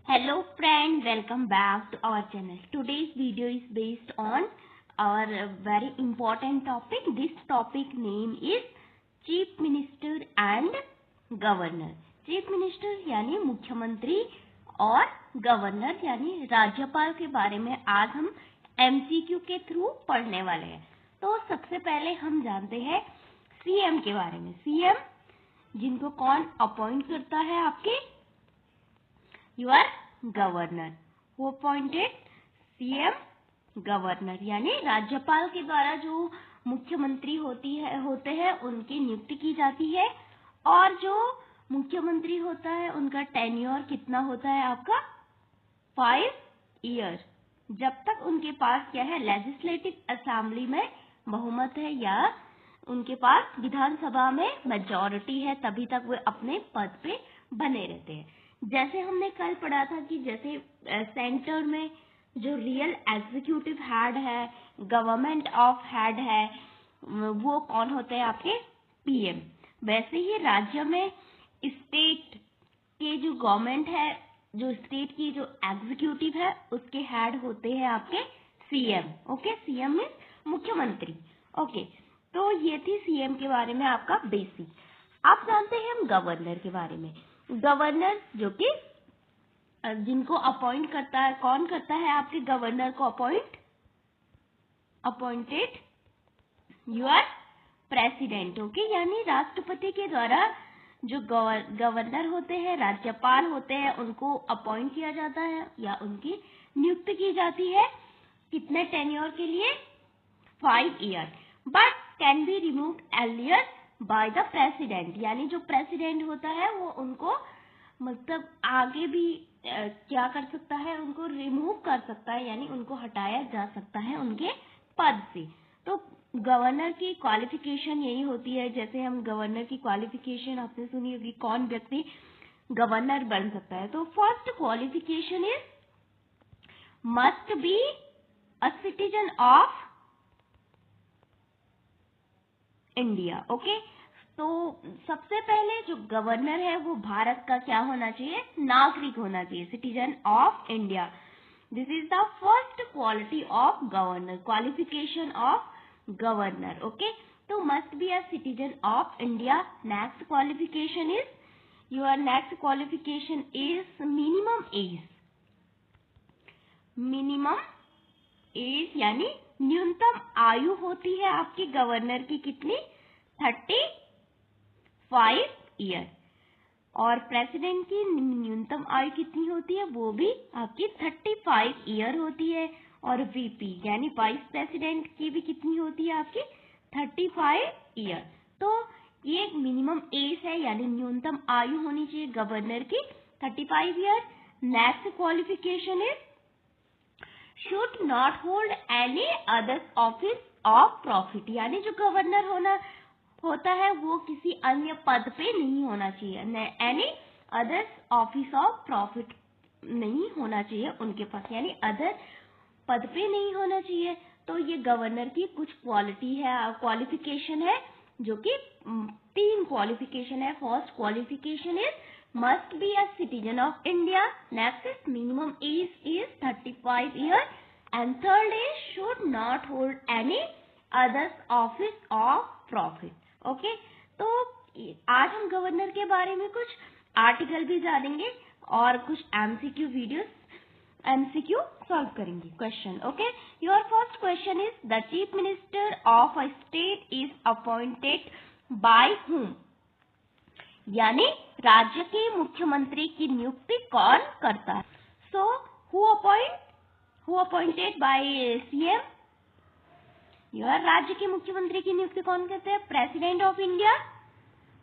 Hello friend, welcome back to our channel. Today's video is based on our very important topic. This topic name is Chief Minister and Governor. Chief Minister यानी मुख्यमंत्री और governor यानी राज्यपाल के बारे में आज हम MCQ के थ्रू पढ़ने वाले हैं। तो सबसे पहले हम जानते हैं CM के बारे में। CM जिनको कौन अपॉइंट करता है आपके योर गवर्नर, वो अपॉइंटेड CM गवर्नर यानी राज्यपाल के द्वारा जो मुख्यमंत्री होते हैं उनकी नियुक्ति की जाती है। और जो मुख्यमंत्री होता है उनका टेन्योर कितना होता है आपका 5 ईयर, जब तक उनके पास क्या है लेजिस्लेटिव असेंबली में बहुमत है या उनके पास विधानसभा में मेजॉरिटी है तभी तक वे अपने पद पे बने रहते हैं। जैसे हमने कल पढ़ा था कि जैसे सेंटर में जो रियल एग्जीक्यूटिव हेड है, गवर्नमेंट ऑफ हेड है, वो कौन होते हैं आपके PM। वैसे ही राज्य में स्टेट के जो गवर्नमेंट है, जो स्टेट की जो एग्जीक्यूटिव है उसके हेड होते हैं आपके CM। ओके, CM में मुख्यमंत्री। ओके, तो ये थी CM के बारे में आपका बेसिक। आप जानते हैं हम गवर्नर के बारे में। गवर्नर जो कि जिनको अपॉइंट करता है, कौन करता है आपके गवर्नर को अपॉइंटेड योर प्रेसिडेंट। ओके, यानी राष्ट्रपति के द्वारा जो गवर्नर होते हैं, राज्यपाल होते हैं, उनको अपॉइंट किया जाता है या उनकी नियुक्ति की जाती है। कितने टेन्योर के लिए 5 year, but can be remove earlier by the president, यानी जो प्रेसिडेंट होता है वो उनको मतलब आगे भी क्या कर सकता है, उनको रिमूव कर सकता है, यानी उनको हटाया जा सकता है उनके पद से। तो गवर्नर की क्वालिफिकेशन यही होती है। जैसे हम गवर्नर की क्वालिफिकेशन आपने सुनी होगी, कौन व्यक्ति गवर्नर बन सकता है। तो first qualification is must be a citizen of India. Okay, तो सबसे पहले जो गवर्नर है वो भारत का क्या होना चाहिए, नागरिक होना चाहिए, citizen of India. This is the first quality of governor, qualification of governor. Okay, तो must be a citizen of India. Next qualification is your next qualification is minimum age. Minimum age यानी न्यूनतम आयु होती है आपकी governor की कितनी, 35 year. और प्रेसिडेंट की न्यूनतम आयु कितनी होती है, वो भी आपकी 35 ईयर होती है। और VP यानी वाइस प्रेसिडेंट की भी कितनी होती है आपकी 35 ईयर। तो ये मिनिमम एज है, यानी न्यूनतम आयु होनी चाहिए गवर्नर की 35 year. Next qualification is should not hold any other office of profit, यानी जो गवर्नर होता है वो किसी अन्य पद पे नहीं होना चाहिए। Any other office of profit नहीं होना चाहिए उनके पास, यानी अदर पद पे नहीं होना चाहिए। तो ये गवर्नर की कुछ क्वालिफिकेशन है, जो कि 3 क्वालिफिकेशन है। First qualification is must be a citizen of India. Next is minimum age is 35 years. And third is should not hold any other office of profit. Okay? तो आज हम गवर्नर के बारे में कुछ आर्टिकल भी जानेंगे और कुछ MCQ सॉल्व करेंगे question. Okay, your first question is the chief minister of a state is appointed by whom, यानी राज्य के मुख्यमंत्री की नियुक्ति कौन करता है। So who appointed by CM, यह राज्य के मुख्यमंत्री की नियुक्ति कौन करते हैं, president of India,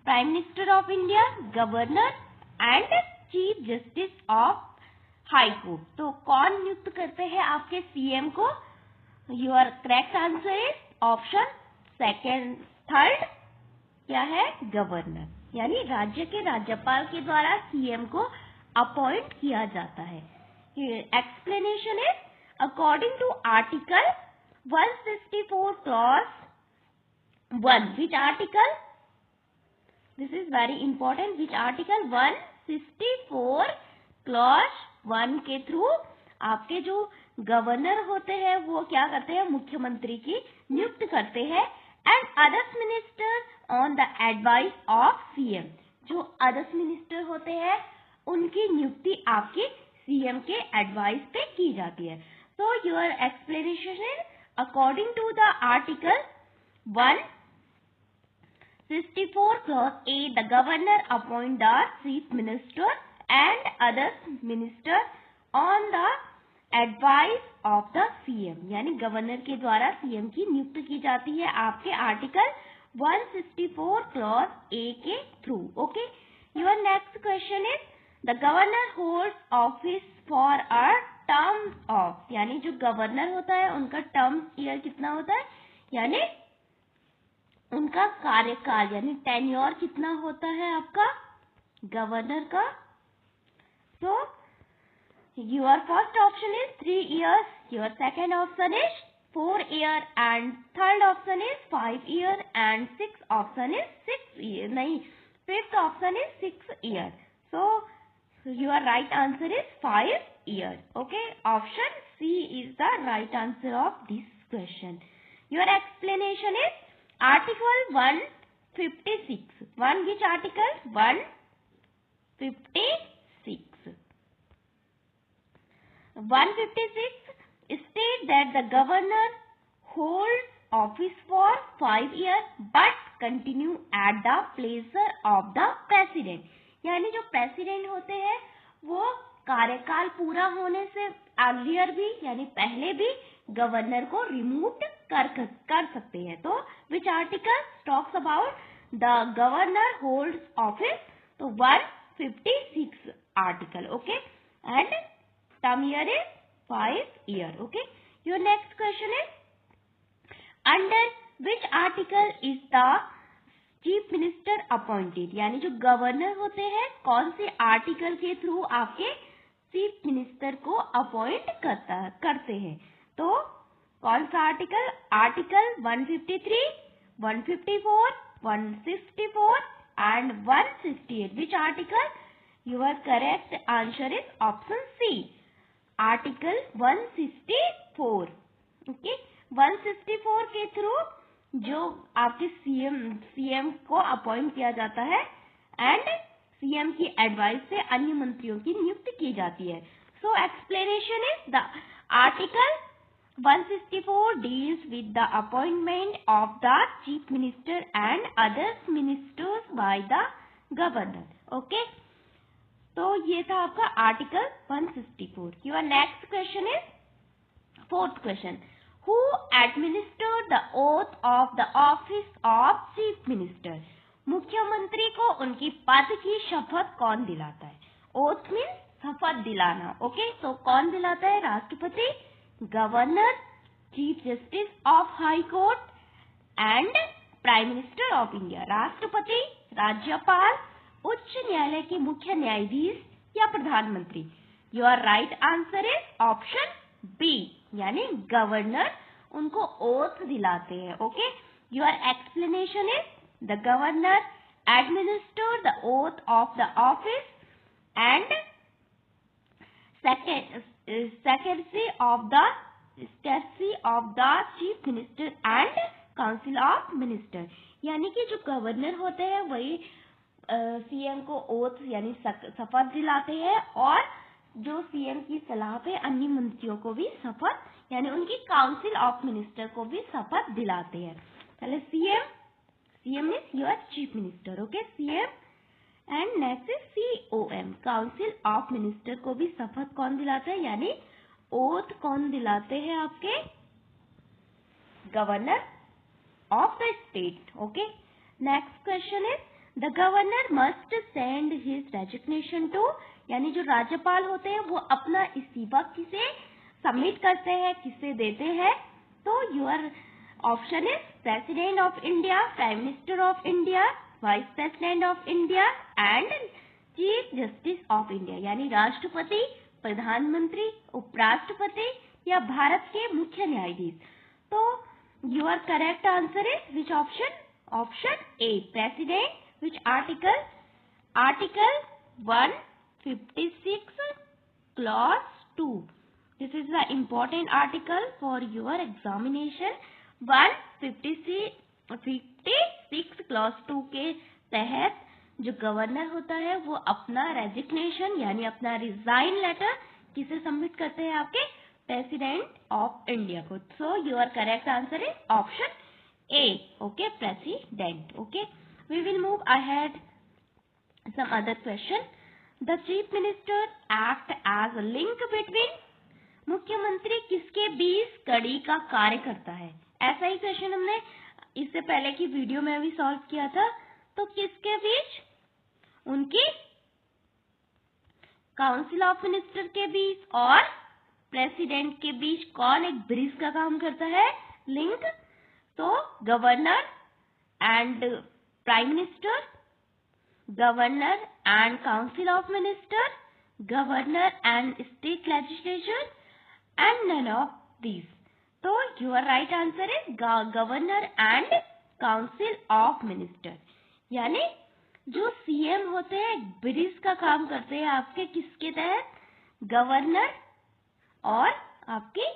prime minister of India, governor and chief justice of high court. तो कौन नियुक्त करते हैं आपके CM को, your correct answer is option second, third क्या है, गवर्नर, यानी राज्य के राज्यपाल के द्वारा CM को अपॉइंट किया जाता है। Explanation is according to article 164 clause 1, which article, this is very important, which article 164 clause 1 के थ्रू आपके जो गवर्नर होते हैं वो क्या करते हैं, मुख्यमंत्री की नियुक्त करते हैं। And others minister on the advice of CM, जो अदर्स मिनिस्टर होते हैं उनकी नियुक्ति आपकी सीएम के एडवाइस पे की जाती है। So your explanation is according to the article 164 clause A, the governor appoint the chief minister and other minister on the advice of the CM, यानी गवर्नर के द्वारा सीएम की नियुक्त की जाती है आपके आर्टिकल 164 clause A के through. Okay, your next question is the governor holds office for a term of, यानी जो गवर्नर होता है उनका टर्म ईयर कितना होता है, यानी उनका कार्यकाल यानी टेन्योर कितना होता है आपका गवर्नर का। So your first option is 3 years, your second option is 4 years and third option is 5 years and six option is 6 years, नहीं, fifth option is 6 years। So your right answer is 5 years। Okay, option C is the right answer of this question. Your explanation is Article 156. Which article? 156. 156 states that the governor holds office for 5 years but continue at the pleasure of the president. यानी जो president होते हैं वो कार्यकाल पूरा होने से earlier भी यानी पहले भी गवर्नर को रिमूव कर सकते हैं। तो विच article talks about the governor holds office, तो 156 article. Okay, and term year is 5 years। Okay, your next question is under which article is the chief minister appointed, यानी जो गवर्नर होते हैं कौन से आर्टिकल के थ्रू आपके चीफ मिनिस्टर को अपॉइंट करते हैं। तो कौन सा article? Article 153, 154, 164 and 168। Which article? Your correct answer is option C, article 164। Okay, 164 के थ्रू जो आपके सीएम को अपॉइंट किया जाता है एंड सीएम की एडवाइस से अन्य मंत्रियों की नियुक्ति की जाती है। So explanation is the article 164 deals with the appointment of the chief minister and other ministers by the governor। Okay, तो ये था आपका article 164। Your next question is fourth question, who administered the oath of the office of chief minister, मुख्यमंत्री को उनकी पद की शपथ कौन दिलाता है? ओथ मीन्स शपथ दिलाना। ओके, तो कौन दिलाता है? राष्ट्रपति, governor, chief justice of high court and prime minister of India. राष्ट्रपति, राज्यपाल, उच्च न्यायालय के मुख्य न्यायाधीश या प्रधानमंत्री। Your right answer is option B, यानी गवर्नर उनको ओथ दिलाते हैं। Okay, your explanation is the governor administer the oath of the office and secretary of the chief minister and council of minister, यानी कि जो गवर्नर होते हैं वही सीएम को ओथ यानी शपथ दिलाते हैं और जो सीएम की सलाह पे अन्य मंत्रियों को भी शपथ यानी उनकी काउंसिल ऑफ मिनिस्टर को भी शपथ दिलाते हैं। पहले CM is your chief minister. Okay, CM and next is COM, council of minister को भी शपथ कौन दिलाते हैं यानी ओथ कौन दिलाते हैं? आपके governor of the state. Okay, next question is the governor must send his resignation to, यानी जो राज्यपाल होते हैं वो अपना इस्तीफा किसे सबमिट करते हैं, किसे देते हैं? तो your option is president of India, prime minister of India, vice president of India and chief justice of India, यानी राष्ट्रपति, प्रधानमंत्री, उपराष्ट्रपति या भारत के मुख्य न्यायाधीश। तो your correct answer is which option? Option A, president. Which article? Article 156 clause 2. This is the important article for your examination. 156 clause 2 के तहत जो गवर्नर होता है वो अपना रेजिग्नेशन यानी अपना रिजाइन लेटर किसे सबमिट करते हैं? आपके प्रेसिडेंट ऑफ इंडिया को. सो your correct answer is option A. Okay, president. Okay, we will move ahead. Some other question. The chief minister act as a link between. मुख्यमंत्री किसके बीच कड़ी का कार्य करता है? ऐसा ही क्वेश्चन हमने इससे पहले की वीडियो में भी सॉल्व किया था. तो किसके बीच? उनकी काउंसिल ऑफ मिनिस्टर के बीच और प्रेसिडेंट के बीच कौन एक ब्रिज का काम करता है? लिंक. तो governor and prime minister, governor and council of minister, governor and state legislature and none of these. तो your right answer is governor and council of minister. यानी जो सीएम होते हैं ब्रिज का काम करते हैं आपके किसके तहत? गवर्नर और आपकी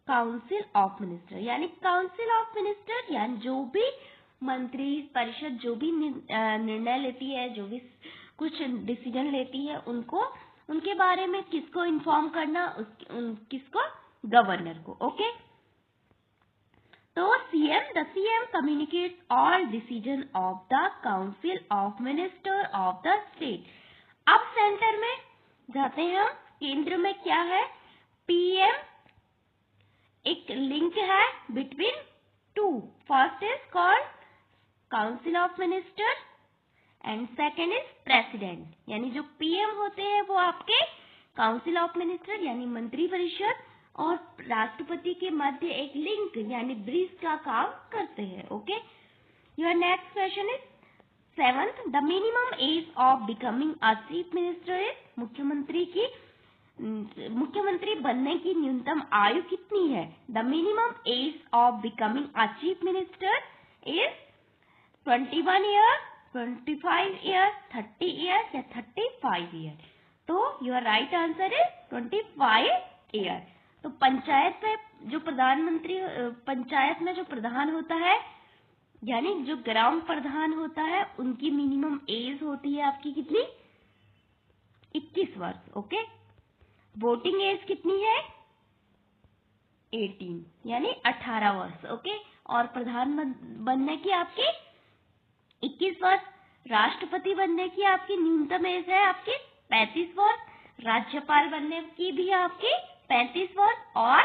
काउंसिल ऑफ मिनिस्टर. यानी काउंसिल ऑफ मिनिस्टर यानी जो भी मंत्री परिषद जो भी निर्णय लेती है, जो भी कुछ डिसीजन लेती है, उनको उनके बारे में किसको इन्फॉर्म करना? किसको? गवर्नर को. ओके. तो the CM communicates all decision of the council of minister of the state. अब सेंटर में जाते हैं हम. केंद्र में क्या है? पीएम एक लिंक है between two. First is called council of minister and second is president. यानी जो पीएम होते हैं वो आपके काउंसिल ऑफ मिनिस्टर यानी मंत्री परिषद और राष्ट्रपति के मध्य एक लिंक यानी ब्रिज का काम करते हैं. Okay. Your next question is 7th. The minimum age of becoming a chief minister is. मुख्यमंत्री बनने की न्यूनतम आयु कितनी है? The minimum age of becoming a chief minister is 21 year, 25 year, 30 year या 35 ईयर. तो your right answer is 25 year. तो पंचायत में जो प्रधान होता है यानी जो ग्राम प्रधान होता है उनकी मिनिमम एज होती है आपकी कितनी? 21 वर्ष. ओके. वोटिंग एज कितनी है? 18 यानी 18 वर्ष. ओके. और प्रधान बनने की आपकी 21 वर्ष. राष्ट्रपति बनने की आपकी न्यूनतम एज है आपकी 35 वर्ष. राज्यपाल बनने की भी आपकी 35 वर्ष और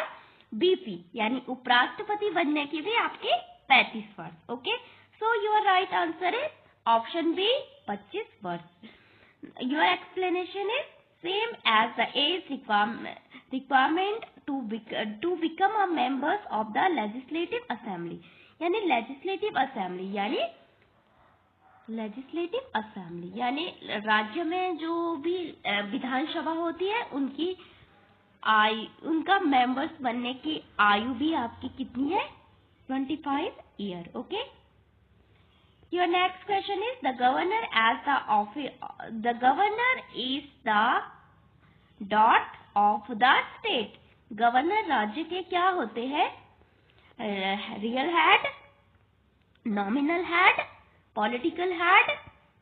बीपी यानी उपराष्ट्रपति बनने की भी आपकी 35 वर्ष. Okay. So your right answer is option B 25 वर्ष. Your explanation is same as the age requirement to become a members of the legislative assembly. यानी लेजिस्लेटिव असेंबली यानी राज्य में जो भी विधानसभा होती है उनका मेंबर्स बनने की आयु भी आपकी कितनी है? 25 year. Okay. Your next question is the governor is the dot of the state. Governor राज्य के क्या होते हैं? Real head, nominal head, political head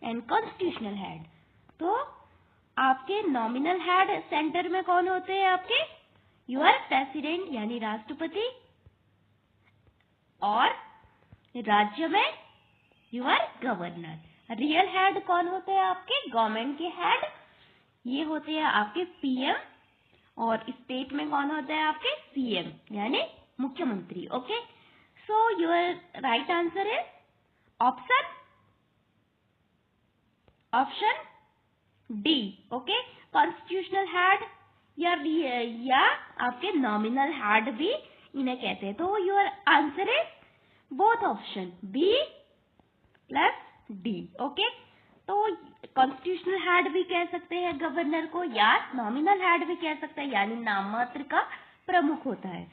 and constitutional head. तो आपके नॉमिनल हेड सेंटर में कौन होते हैं आपके? योर प्रेसिडेंट यानी राष्ट्रपति. और राज्य में योर गवर्नर. रियल हेड कौन होते हैं आपके? गवर्नमेंट के हेड. ये होते हैं आपके पीएम. और स्टेट में कौन होते हैं आपके? सीएम यानी मुख्यमंत्री. Okay. So your right answer is option D. Okay. Constitutional head या आपके नॉमिनल हेड भी इन्हें कहते हैं. तो your answer is both option B plus D. Okay. तो कॉन्स्टिट्यूशनल हेड भी कह सकते हैं गवर्नर को या नॉमिनल हेड भी कह सकते हैं यानी नाम मात्र का प्रमुख होता है.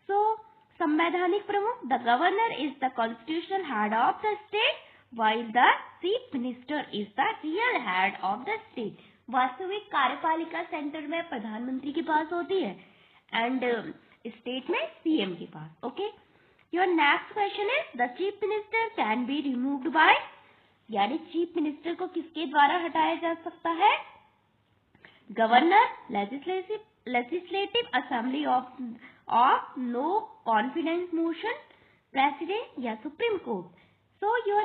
सो संवैधानिक प्रमुख. The governor is the constitutional head of the state while the chief minister is the real head of the state. वास्तविक कार्यपालिका सेंटर में प्रधानमंत्री के पास होती है एंड स्टेट में सीएम के पास। Okay, your next question is the chief minister can be removed by, यानी चीफ मिनिस्टर को किसके द्वारा हटाया जा सकता है? Governor, legislative assembly of no confidence motion, president या supreme court. So your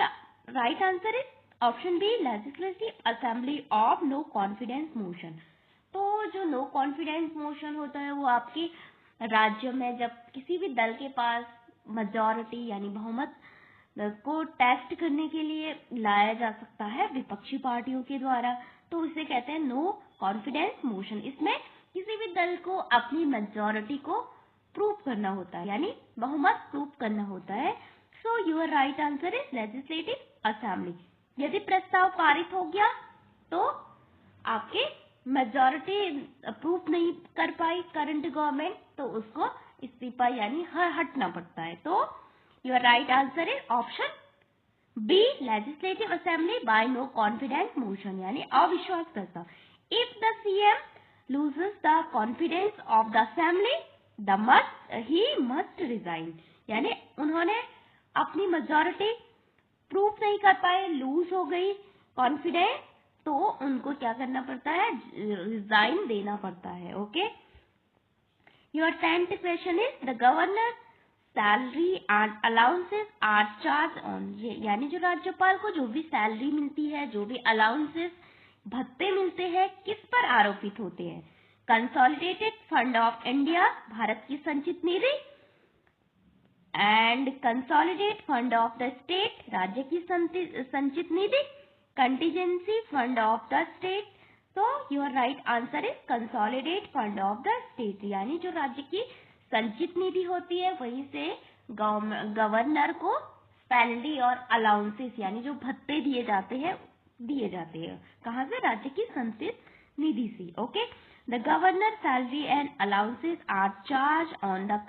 right answer is option B, legislative assembly of no confidence motion. तो जो नो कॉन्फिडेंस मोशन होता है वो आपके राज्य में जब किसी भी दल के पास मेजॉरिटी यानी बहुमत को टेस्ट करने के लिए लाया जा सकता है विपक्षी पार्टियों के द्वारा, तो इसे कहते हैं नो कॉन्फिडेंस मोशन। इसमें किसी भी दल को अपनी मेजॉरिटी को प्रूव करना होता है, यानी बहुमत प्रूव करना होता है। So your right answer is legislative assembly. यदि प्रस्ताव पारित हो गया तो आपके मेजॉरिटी अप्रूव नहीं कर पाई करंट गवर्नमेंट, तो उसको इस्तीफा यानी हटना पड़ता है। तो your right answer is option B, legislative assembly by no confidence motion, यानी अविश्वास प्रस्ताव। If the CM loses the confidence of the assembly he must resign, यानी उन्होंने अपनी मेजॉरिटी प्रूफ नहीं कर पाए, लूज हो गई कॉन्फिडेंस, तो उनको क्या करना पड़ता है? रिजाइन देना पड़ता है। Okay, your 10th question is the governor salary and allowances are charge on, यानी जो राज्यपाल को जो भी सैलरी मिलती है, जो भी अलाउंसेस भत्ते मिलते हैं, किस पर आरोपित होते हैं? कंसोलिडेटेड फंड ऑफ इंडिया, भारत की संचित निधि, and consolidate fund of the state, राज्य की संचित निधि, contingency fund of the state. तो your right answer is consolidate fund of the state, यानी जो राज्य की संचित निधि होती है वहीं से गवर्नर को सैलरी और अलाउंसेस यानी जो भत्ते दिए जाते हैं कहाँ से? राज्य की संचित निधि से। Okay, the governor salary and allowances are charge on the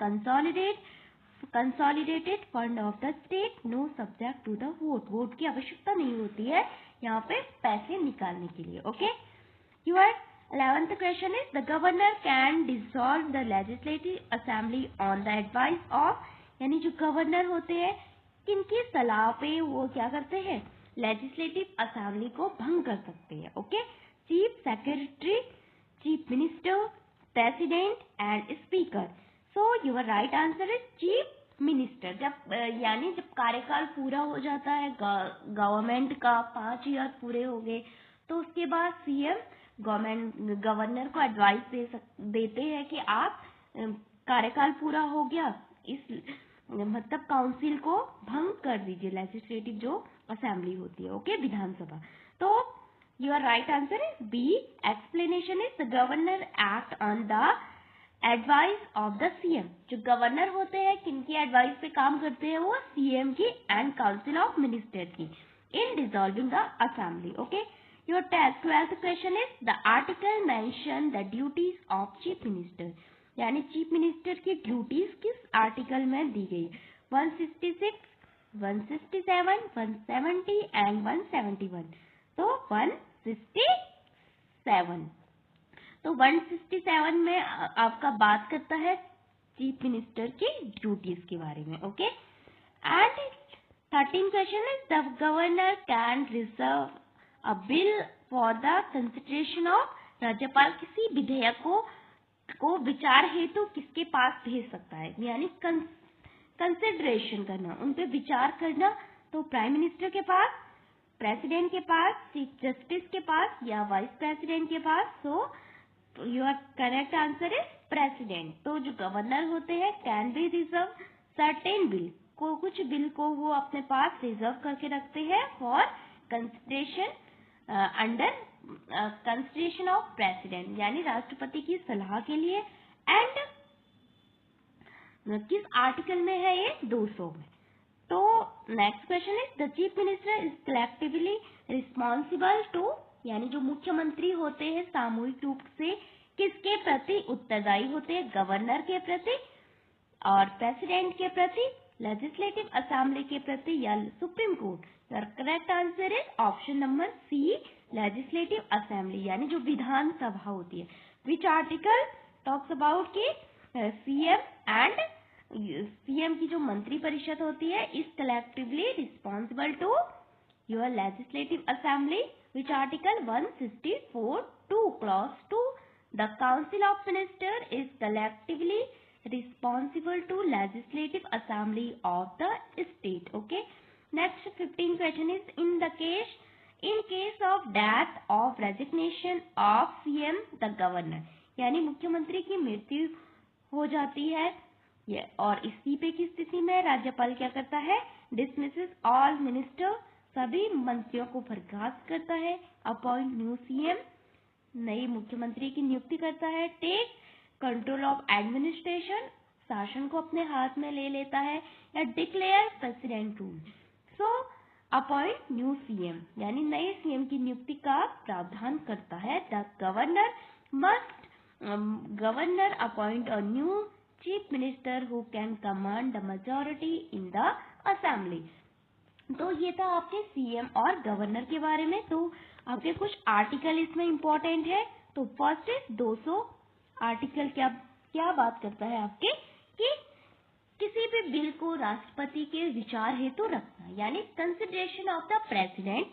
consolidated fund of the state, no subject to the vote की आवश्यकता नहीं होती है यहाँ पे पैसे निकालने के लिए। Okay, your 11th question is the governor can dissolve the legislative assembly on the advice of, यानी जो गवर्नर होते हैं किनकी सलाह पे वो क्या करते हैं? लेजिस्लेटिव असेंबली को भंग कर सकते हैं। Okay, chief secretary, chief minister, president and speaker. So your right answer is chief minister. जब यानी जब कार्यकाल पूरा हो जाता है गवर्नमेंट का, 5 ईयर पूरे हो गए, तो उसके बाद सीएम गवर्नर को एडवाइस देते हैं कि आप कार्यकाल पूरा हो गया, इस मतलब काउंसिल को भंग कर दीजिए, लेजिस्लेटिव जो असेंबली होती है। ओके, विधानसभा। तो your right answer is B, explanation is the governor act on the advice of the CM. जो गवर्नर होते हैं किनकी एडवाइस पे काम करते हैं? वो सीएम की एंड काउंसिल ऑफ मिनिस्टर की in dissolving the assembly. Okay, your 12th question is the article mention the duties of chief minister, यानी चीफ मिनिस्टर की ड्यूटीज किस आर्टिकल में दी गई? 166, 167, 170 एंड 171। तो 167, तो 167 में आपका बात करता है चीफ मिनिस्टर की ड्यूटीज के बारे में। Okay, and 13th question is the governor can reserve a bill for the consideration of, राज्यपाल किसी विधेयक को विचार हेतु किसके पास भेज सकता है? यानी कंसिडरेशन करना, उन पे विचार करना, तो प्राइम मिनिस्टर के पास, प्रेसिडेंट के पास, चीफ जस्टिस के पास या वाइस प्रेसिडेंट के पास। So your correct answer is president. तो जो गवर्नर होते हैं can be reserve certain bill को, कुछ बिल को वो अपने पास रिजर्व करके रखते हैं for consideration under consideration of president, यानी राष्ट्रपति की सलाह के लिए। एंड किस आर्टिकल में है ये? 200 में। तो next question is the chief minister is collectively responsible to, यानी जो मुख्यमंत्री होते हैं सामूहिक रूप से किसके प्रति उत्तरदायी होते हैं? गवर्नर के प्रति और प्रेसिडेंट के प्रति, लेजिस्लेटिव असेंबली के प्रति या supreme court. Your correct answer is option number C, legislative assembly यानी जो विधान सभा होती है। विच आर्टिकल टॉक्स अबाउट की सीएम एंड सीएम की जो मंत्री परिषद होती है is collectively responsible to your legislative assembly. Which article 164(2) clause 2 the council of ministers is collectively responsible to legislative assembly of the state. Okay, next 15 question is in case of death of resignation of CM the governor, यानी मुख्यमंत्री की मृत्यु हो जाती है और इस्तीफे की स्थिति में राज्यपाल क्या करता है, डिसमिसेस ऑल मिनिस्टर, सभी मंत्रियों को बर्खास्त करता है, अपॉइंट न्यू सीएम, नई मुख्यमंत्री की नियुक्ति करता है, टेक कंट्रोल ऑफ एडमिनिस्ट्रेशन, शासन को अपने हाथ में ले लेता है, या declare president rule. So appoint new CM यानी नए सीएम की नियुक्ति का प्रावधान करता है। The governor appoint a new chief minister who can command the majority in the assembly. तो ये था आपके सीएम और गवर्नर के बारे में। तो आपके कुछ आर्टिकल इसमें इंपॉर्टेंट है। तो फर्स्ट इज 200 आर्टिकल क्या बात करता है आपके कि किसी भी बिल को राष्ट्रपति के विचार हेतु रखना, यानी कंसिडरेशन ऑफ द प्रेसिडेंट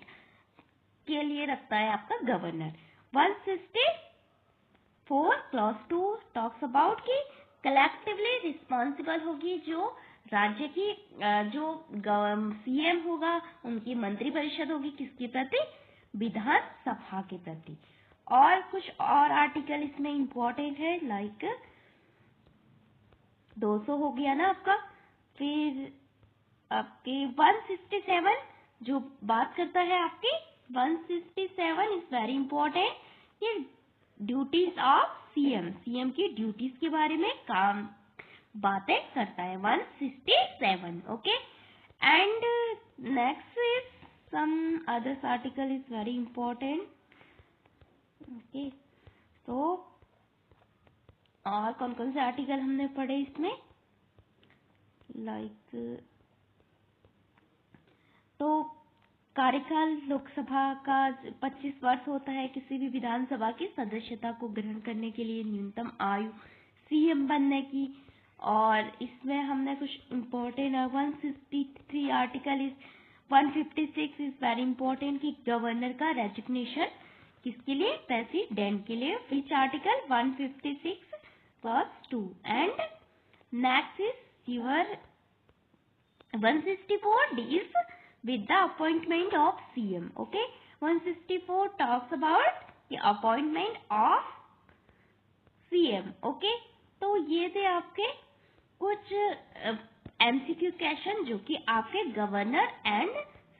के लिए रखता है आपका गवर्नर। 164 क्लॉज 2 टॉक्स अबाउट की कलेक्टिवली रिस्पॉन्सिबल होगी जो राज्य की जो सीएम होगा उनकी मंत्रिपरिषद होगी किसके प्रति, विधान सभा के प्रति। और कुछ और आर्टिकल इसमें इंपॉर्टेंट है, लाइक 200 हो गया ना आपका। फिर आपके 167 जो बात करता है आपके 167 इज वेरी इंपॉर्टेंट, ये ड्यूटीज ऑफ सीएम की ड्यूटीज के बारे में काम बातें करता है। 167 okay. And next is some others article is very important okay. तो और कौन कौन से आर्टिकल हमने पढ़े इसमें, लाइक तो कार्यकाल लोकसभा का 25 वर्ष होता है। किसी भी विधानसभा की सदस्यता को ग्रहण करने के लिए न्यूनतम आयु सीएम बनने की। और इसमें हमने कुछ important 163 article is 156 is very important कि गवर्नर का रेजिग्नेशन किसके लिए, प्रेसिडेंट के लिए। Which article 156 clause 2 and next is your 164 deals with the appointment of CM. Okay, 164 talks about the appointment of CM. Okay, तो ये थे आपके कुछ MCQ क्वेश्चन जो कि आपके गवर्नर एंड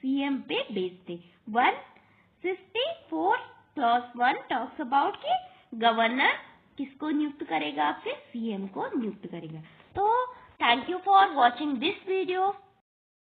CM पे बेस्ड थे। 164 क्लॉज 1 टॉक्स अबाउट कि गवर्नर किसको नियुक्त करेगा, आपके CM को नियुक्त करेगा। तो thank you for watching this video.